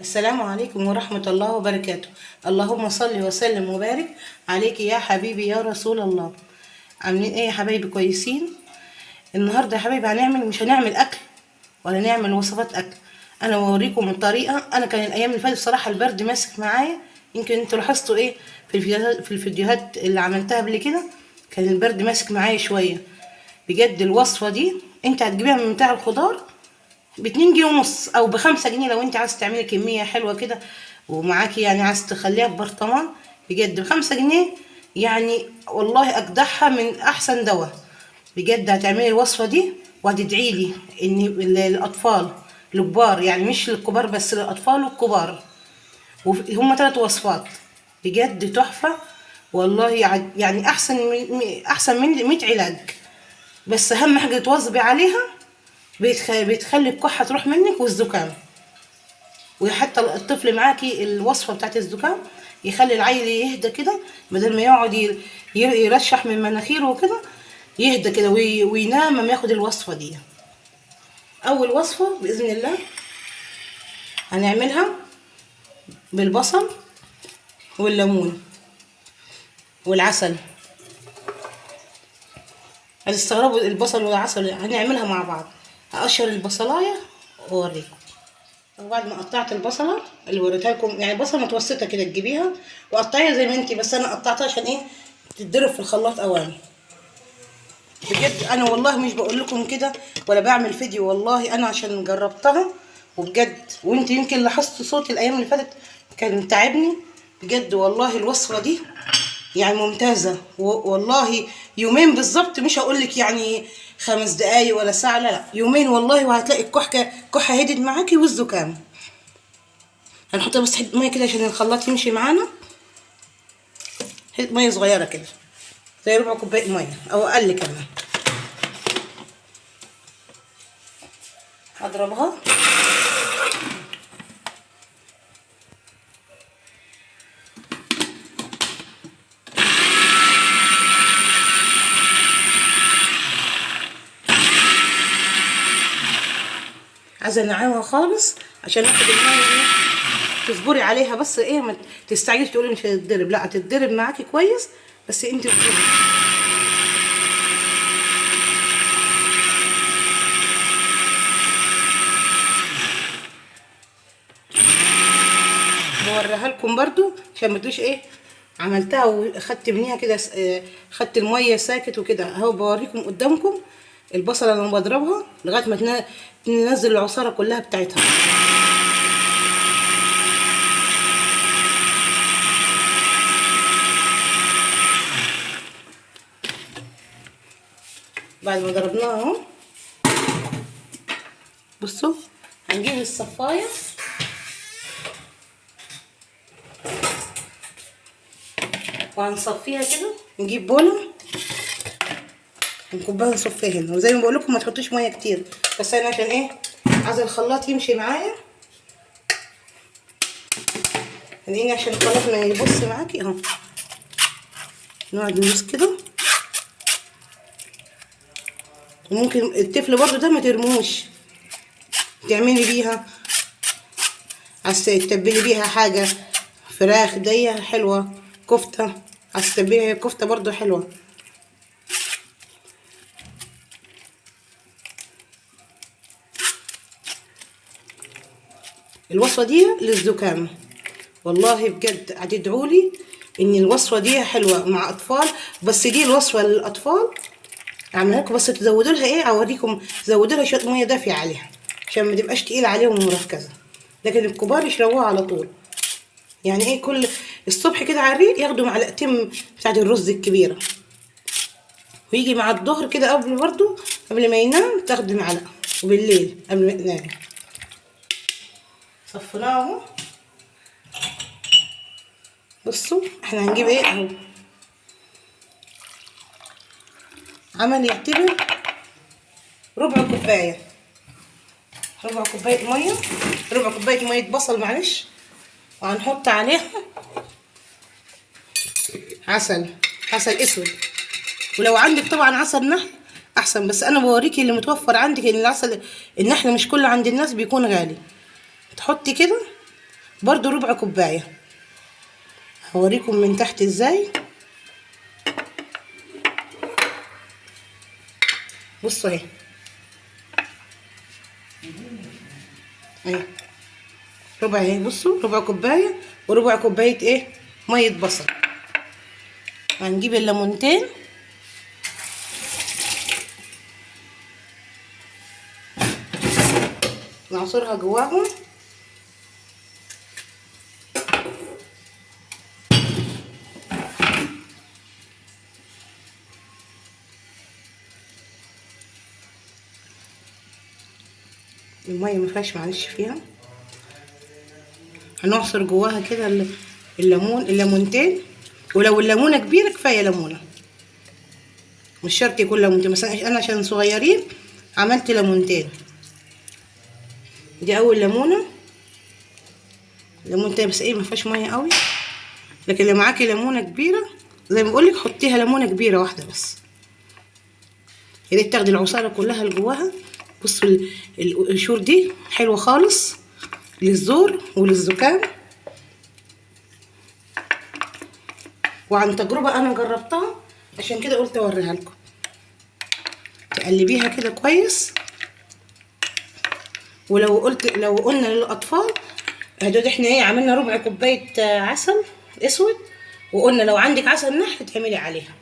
السلام عليكم ورحمة الله وبركاته. اللهم صل وسلم وبارك عليك يا حبيبي يا رسول الله. عاملين ايه يا حبايبي؟ كويسين؟ النهارده يا حبايبي مش هنعمل اكل ولا نعمل وصفات اكل. انا بوريكم الطريقه. انا كان الايام اللي فاتت صراحه البرد ماسك معايا. يمكن انتوا لاحظتوا ايه في الفيديوهات اللي عملتها قبل كده، كان البرد ماسك معايا شويه. بجد الوصفه دي انت هتجيبيها من بتاع الخضار ب2 جنيه ونص او ب5 جنيه لو انت عايز تعملي كميه حلوه كده ومعاكي، يعني عايز تخليها في برطمان. بجد ب5 جنيه، يعني والله اجدعها من احسن دواء. بجد هتعملي الوصفه دي وهتدعي لي ان الاطفال الكبار، يعني مش للكبار بس، للاطفال والكبار. وهم 3 وصفات بجد تحفه والله. يعني احسن من 100 علاج. بس اهم حاجه تواظبي عليها، بتخلي الكحه تروح منك والزكام. وحتى الطفل معاكي الوصفه بتاعت الزكام يخلي العيل يهدى كده، بدل ما يقعد يرشح من مناخيره وكده، يهدى كده وينام لما ياخد الوصفه دي. اول وصفه باذن الله هنعملها بالبصل والليمون والعسل. هتستغربوا البصل والعسل هنعملها مع بعض. هقشر البصلايه واوريكم. وبعد ما قطعت البصله اللي وريتها لكم، يعني بصله متوسطه كده تجيبيها وقطعيها زي ما انتي، بس انا قطعتها عشان ايه؟ تتضرب في الخلاط اوام. بجد انا والله مش بقول لكم كده ولا بعمل فيديو، والله انا عشان جربتها وبجد. وانت يمكن لاحظت صوتي الايام اللي فاتت كان تعبني. بجد والله الوصفه دي يعني ممتازه، والله يومين بالظبط، مش هقول لك يعني 5 دقايق ولا ساعه، لا لا، يومين والله وهتلاقي الكحه هدت معاكي والزكام. هنحط بس حته ميه كده عشان الخلاط يمشي معانا. حته ميه صغيره كده زي ربع كوبايه ميه او اقل كمان. هضربها عايزه انعمها خالص عشان ناخد الميه. تصبري عليها بس، ايه ما تستعجليش تقولي مش هتتضرب، لا هتتضرب معاكي كويس، بس انت اصبري. بوريها لكم برضو عشان ما تقوليش ايه عملتها واخدت منيها كده، خدت الميه ساكت وكده. اهو بوريكم قدامكم البصله لما بضربها لغايه ما تنزل العصاره كلها بتاعتها. بعد ما ضربناها اهو، بصوا هنجيب الصفايه وهنصفيها كده. نجيب بوله ونكبها نصفيها هنا، وزي ما بقول لكم ما تحطوش ميه كتير، بس انا عشان ايه عايزه الخلاط يمشي معايا. خليني عشان الخلاط ما يبص معاكي اهو. نقعد ندوس كده. وممكن التفل برضو ده ما ترموش، تعملي بيها تتبلي بيها حاجه، فراخ دي حلوه، كفته تتبلي كفته برضو حلوه. الوصفه دي للزكام، والله بجد هتدعولي ان الوصفه دي حلوه مع اطفال. بس دي الوصفه للاطفال اعملها لكم، بس تزودوا لها ايه، اوريكم زودوا لها شويه ميه دافيه عليها عشان ما تبقاش تقيله عليهم ومركزه. لكن الكبار يشربوها على طول، يعني ايه كل الصبح كده على الريق ياخدوا معلقتين بتاعت الرز الكبيره، ويجي مع الظهر كده قبل برضو قبل ما ينام تاخدي معلقه، وبالليل قبل ما ينام. صفناه اهو. بصوا احنا هنجيب ايه اهو، عمل يعتبر ربع كوبايه ميه، ربع كوبايه ميه بصل معلش. وهنحط عليها عسل اسود، ولو عندك طبعا عسل نحل احسن، بس انا بوريكي اللي متوفر عندك. ان العسل النحل مش كل عند الناس بيكون غالي. تحطي كده برضو ربع كوبايه. هوريكم من تحت ازاي. بصوا اهي، اهي ربع اهي، بصوا ربع كوبايه وربع كوبايه ايه ميه بصل. هنجيب الليمونتين نعصرها جواهم. الميه مفيهاش معلش فيها. هنعصر جواها كده الليمونتين، ولو الليمونه كبيره كفايه ليمونه، مش شرط يكون ليمونتين، مثلا انا عشان صغيرين عملت ليمونتين. دي اول ليمونه، ليمونتين بس ايه مفيهاش ميه قوي. لكن لو معاكي ليمونه كبيره زي ما بقولك حطيها ليمونه كبيره واحده بس، يا ريت تاخدي العصاره كلها اللي جواها. بصوا القشور دي حلوه خالص للزور وللزكام، وعن تجربه انا جربتها عشان كده قلت اوريها لكم. تقلبيها كده كويس. لو قلنا للاطفال هدول احنا ايه عملنا ربع كوبايه عسل اسود، وقلنا لو عندك عسل نحل تعملي عليها،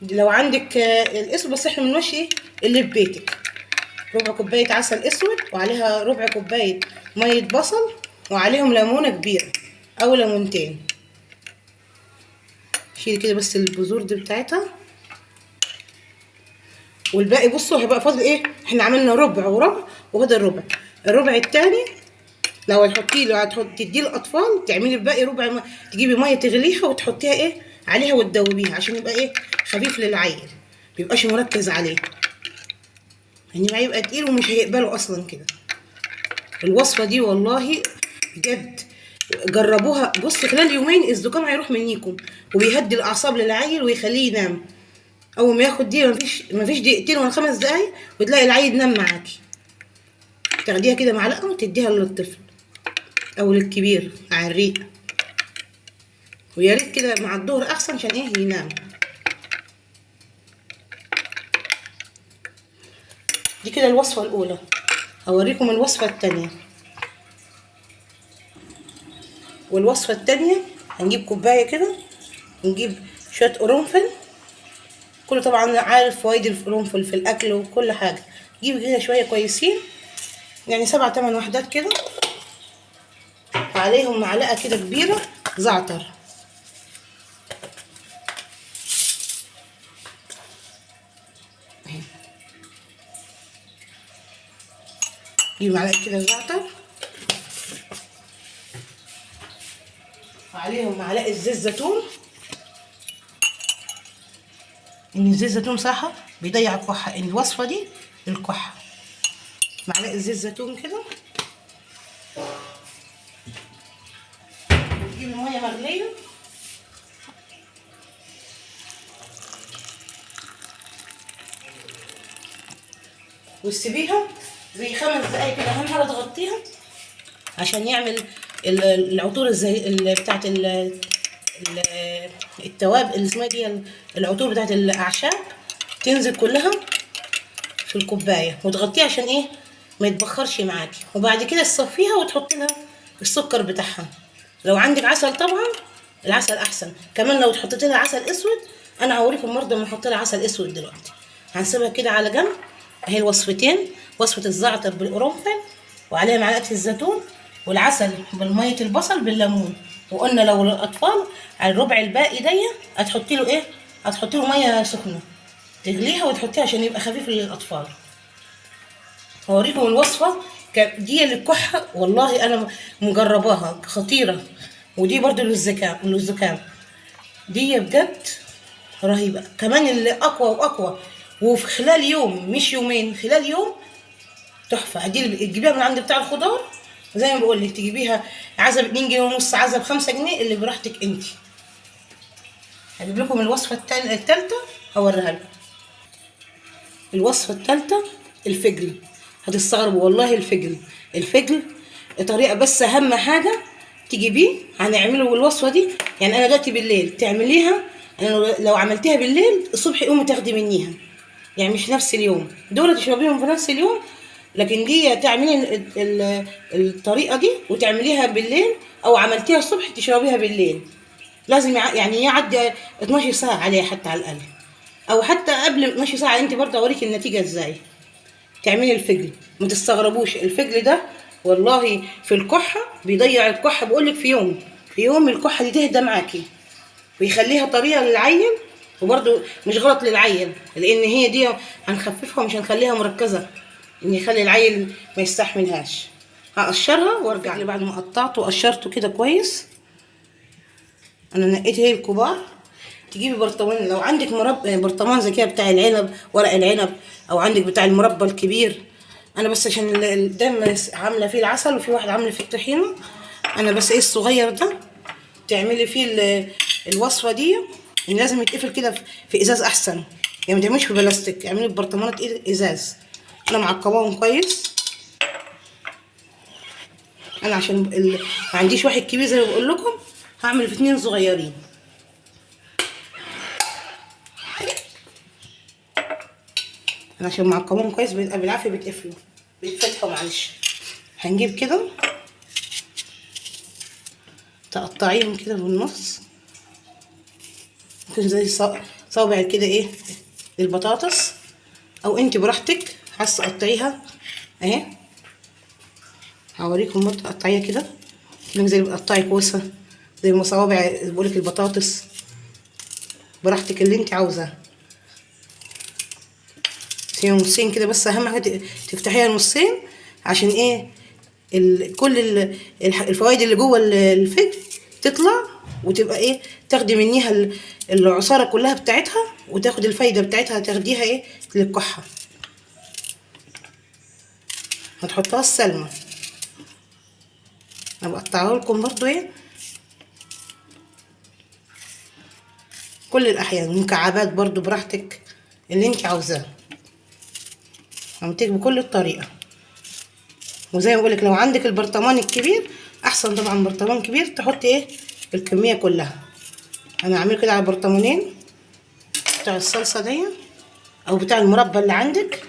لو عندك الاسود بس احنا بنمشي ايه اللي في بيتك. ربع كوبايه عسل اسود وعليها ربع كوبايه ميه بصل وعليهم ليمونه كبيره او ليمونتين. شيلي كده بس البذور دي بتاعتها، والباقي بصوا هيبقى فاضل ايه. احنا عملنا ربع وربع وهذا الربع التاني لو تديه الاطفال تعملي الباقي ربع تجيبي ميه تغليها وتحطيها ايه عليها وتدوبيها عشان يبقى ايه خفيف للعيل، ميبقاش مركز عليه، يعني هيبقى تقيل ومش هيقبله اصلا كده. الوصفه دي والله بجد جربوها. بص خلال يومين الزكام هيروح منيكم، وبيهدي الاعصاب للعيل ويخليه ينام. اول ما ياخد دي مفيش دقيقتين ولا 5 دقايق وتلاقي العيل نام معاكي. تاخديها كده معلقه وتديها للطفل او للكبير على الريق، ويا ريت كده مع الظهر احسن عشان ايه ينام. دي كده الوصفه الاولى. هوريكم الوصفه الثانيه. والوصفه الثانيه هنجيب كوبايه كده، ونجيب شويه قرنفل. كله طبعا عارف فوائد القرنفل في الاكل وكل حاجه. جيب كده شويه كويسين، يعني 7 8 وحدات كده، عليهم معلقه كده كبيره زعتر. جيب معلقه كده زعتر، وعليهم معلقه زيت زيتون. ان زيت الزيتون صح بيضيع الكحه، ان الوصفه دي للكحه. معلقه زيت زيتون كده، وتجيبي ميه مغليه وتسيبيها زي 5 دقايق كده. اهم حاجه تغطيها عشان يعمل العطور بتاعت التوابل اللي اسمها دي، العطور بتاعت الاعشاب تنزل كلها في الكوبايه، وتغطيها عشان ايه ما يتبخرش معاكي. وبعد كده تصفيها وتحطي لها السكر بتاعها. لو عندك عسل طبعا العسل احسن، كمان لو تحطي لها عسل اسود. انا هوريكم برضه لما احط لها عسل اسود دلوقتي. هنسيبها كده على جنب. اهي الوصفتين، وصفه الزعتر بالقرنفل وعليها معلقه الزيتون، والعسل بالميه البصل بالليمون. وقلنا لو للاطفال على الربع الباقي دي هتحطي له ايه، هتحطي له ميه سخنه تغليها وتحطيها عشان يبقى خفيف للاطفال. هوريكم الوصفه دي للكحه، والله انا مجرباها خطيره. ودي برضو للزكام دي بجد رهيبه. كمان اللي اقوى واقوى وفي خلال يوم مش يومين، خلال يوم تحفه. دي اللي تجيبيها من عند بتاع الخضار زي ما بقول لك، تجيبيها عزب 2 جنيه ونص، عزب 5 جنيه، اللي براحتك انت. هجيب لكم الوصفه الثالثه هوريها لكم. الوصفه الثالثه الفجل. هتستغربوا والله الفجل طريقه، بس اهم حاجه تجيبيه هنعمله بالوصفه دي. يعني انا دلوقتي بالليل تعمليها، انا لو عملتيها بالليل الصبح قومي تاخدي منيها، يعني مش نفس اليوم، دول تشربيهم في نفس اليوم. لكن دي تعملي الطريقه دي وتعمليها بالليل، او عملتيها الصبح تشربيها بالليل. لازم يعني يعدي 12 ساعه عليها حتى على الاقل، او حتى قبل 12 ساعه. انت برضه اوريك النتيجه ازاي تعملي الفجل. ما تستغربوش الفجل ده والله في الكحه بيضيع الكحه، بقول لك في يوم الكحه دي تهدى معاكي، ويخليها طريقه للعيل. وبرده مش غلط للعيل، لان هي دي هنخففها ومش هنخليها مركزه ان يخلي العيل ما يستحملهاش. هقشرها وارجع لي بعد ما قطعته وقشرته كده كويس. انا نقيت هي الكبار. تجيبي برطمان، لو عندك برطمان زي كده بتاع العنب، ورق العنب، او عندك بتاع المربى الكبير. انا بس عشان الدم عامله فيه العسل، وفي واحد عامله فيه الطحينه، انا بس ايه الصغير ده تعملي فيه الوصفه دي. يعني لازم يتقفل كده في ازاز احسن، يعني ما تعمليش في بلاستيك، اعملي ببرطمانات ازاز. انا معقباهم كويس. انا عشان ما عنديش واحد كبير زي ما بقول لكم، هعمل في 2 صغيرين. انا عشان معقباهم كويس بيبقى بالعافيه بيتقفلوا، بيتفتحوا. معلش هنجيب كده تقطعيهم كده بالنص، ممكن زي صابع كده ايه للبطاطس، او انت براحتك عايزه تقطعيها اهي. هوريكم برضه تقطعيها كده زي ما بتقطعي كوسه، زي ما صوابع بقولك البطاطس، براحتك اللي انت عاوزاه. سيبيها نصين كده، بس اهم حاجه تفتحيها نصين عشان ايه كل الفوائد اللي جوه الفجل تطلع، وتبقى ايه تاخدي منيها العصاره كلها بتاعتها، وتاخدي الفايده بتاعتها تاخديها ايه للكحه. هتحطها السلمه. انا بقطعها لكم برضو ايه كل الاحيان، مكعبات برضو براحتك اللي انت عاوزاه، عملتك بكل الطريقه. وزي ما بقولك لو عندك البرطمان الكبير احسن طبعا، برطمان كبير تحطي ايه الكميه كلها. انا هعمل كده على برطمانين بتاع الصلصه دي او بتاع المربى اللي عندك.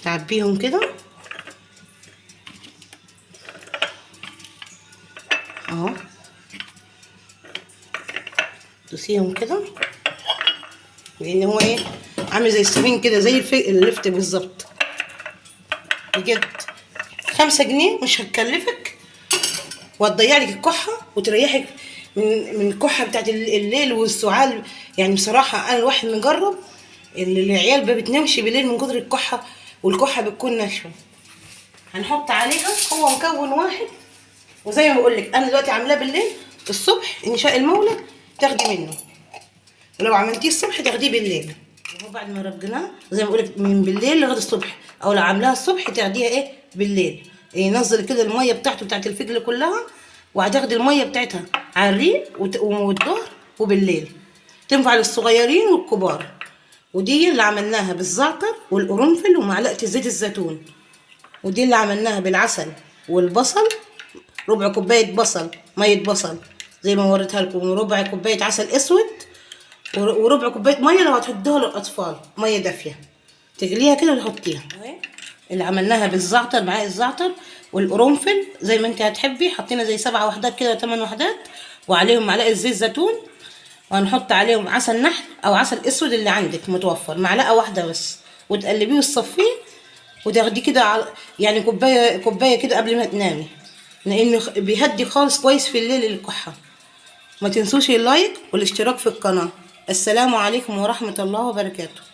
تعبيهم كده اهو، تسيهم كده، لان هو ايه عامل زي السفين كده، زي اللفت بالظبط. بجد 5 جنيه مش هتكلفك، وهتضيع لك الكحه وتريحك من الكحه بتاعت الليل والسعال. يعني بصراحه انا الواحد مجرب، العيال ما بتنامش بالليل من كتر الكحه، والكحه بتكون ناشفه. هنحط عليها هو مكون واحد، وزي ما بقول لك انا دلوقتي عاملاه بالليل، الصبح ان شاء المولى تاخدي منه، ولو عملتيه الصبح تاخديه بالليل. وهو بعد ما رجناه زي ما بقول لك من بالليل لغايه الصبح، او لو عاملاها الصبح تاخديها ايه بالليل. نزل كده الميه بتاعته بتاعت الفجل كلها، وهتاخدي الميه بتاعتها على الريق والظهر وبالليل، تنفع للصغيرين والكبار. ودي اللي عملناها بالزعتر والقرنفل ومعلقه زيت الزيتون، ودي اللي عملناها بالعسل والبصل، ربع كوبايه بصل، ميه بصل زي ما وريتها لكم، وربع كوبايه عسل اسود، وربع كوبايه ميه لو هتحطيها للاطفال، ميه دافيه تغليها كده وتحطيها. اللي عملناها بالزعتر، معاه الزعتر والقرنفل زي ما انت هتحبي، حطينا زي 7 وحدات كده 8 وحدات، وعليهم معلقه زيت زيتون، وهنحط عليهم عسل نحل او عسل اسود اللي عندك متوفر، معلقه واحده بس، وتقلبيه وتصفيه، وتاخديه كده يعني كوبايه كده قبل ما تنامي، لانه بيهدي خالص كويس في الليل الكحه. ما تنسوش اللايك والاشتراك في القناه. السلام عليكم ورحمه الله وبركاته.